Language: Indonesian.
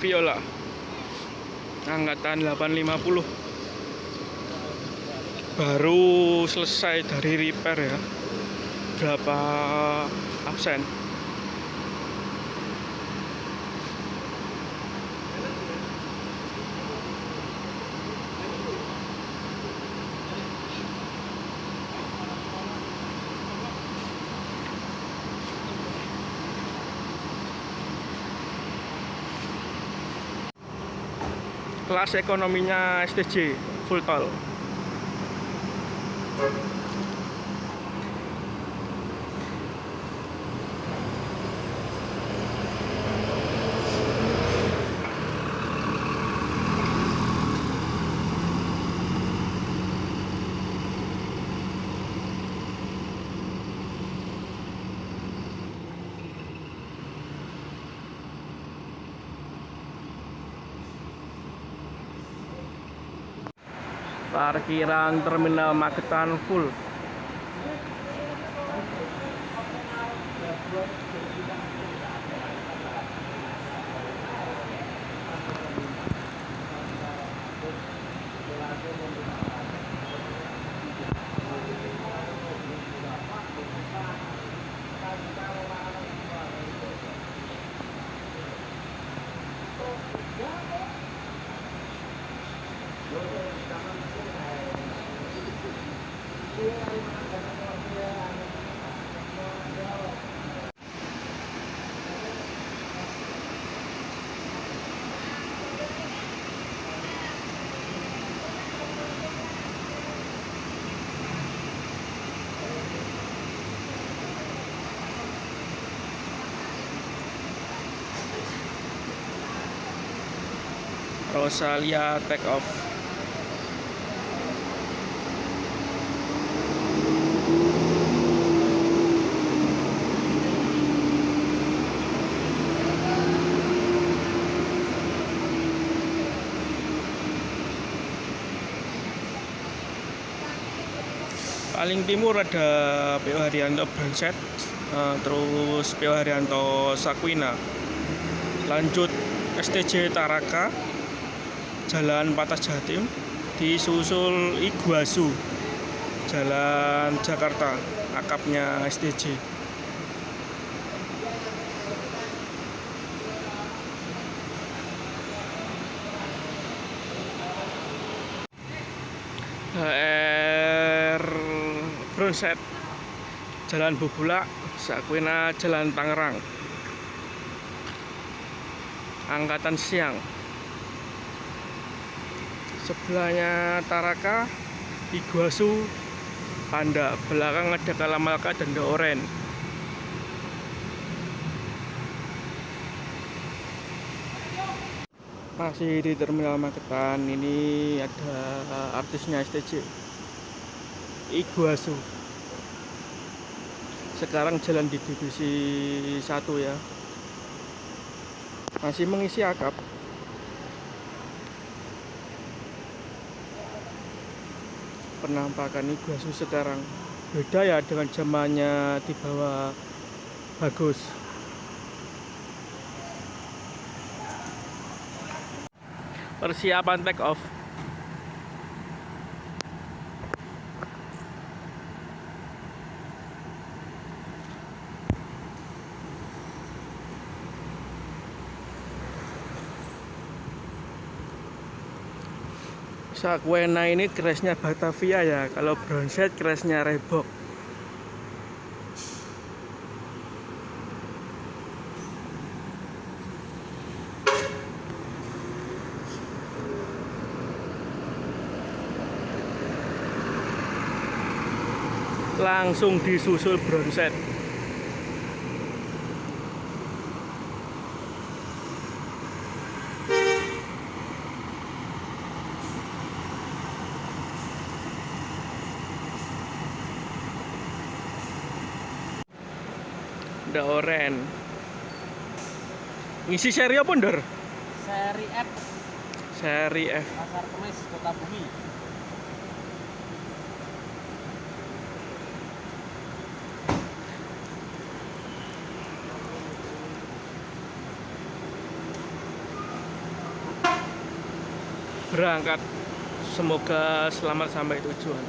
Viola angkatan 850 baru selesai dari repair ya, berapa absen. Kelas ekonominya STJ full tol. Parkiran terminal Magetan full. Rosalia take off. Paling timur ada PO Haryanto Brandset, terus PO Haryanto Sakwina, lanjut STJ Taraka, Jalan Patas Jatim, disusul Iguazu, Jalan Jakarta, akapnya STJ. HR Brandset, Jalan Bubulak, Sakwina, Jalan Tangerang, angkatan siang. Sebelahnya Taraka, Iguazu, Panda, belakang ada Kalamalka dan Oren. Masih di terminal Magetan, ini ada artisnya STJ, Iguazu. Sekarang jalan di divisi 1 ya, masih mengisi akap. Penampakan Iguazu sekarang beda ya dengan zamannya di bawah Bagus. Persiapan take off. Sakwena ini crashnya Batavia ya, kalau Brandset crashnya Reebok. Langsung disusul Brandset. Ada Oren. Ngisi seri apa, Ndor? Seri F. Seri F. Pasar Kemis, Kota Bumi. berangkat. Semoga selamat sampai tujuan.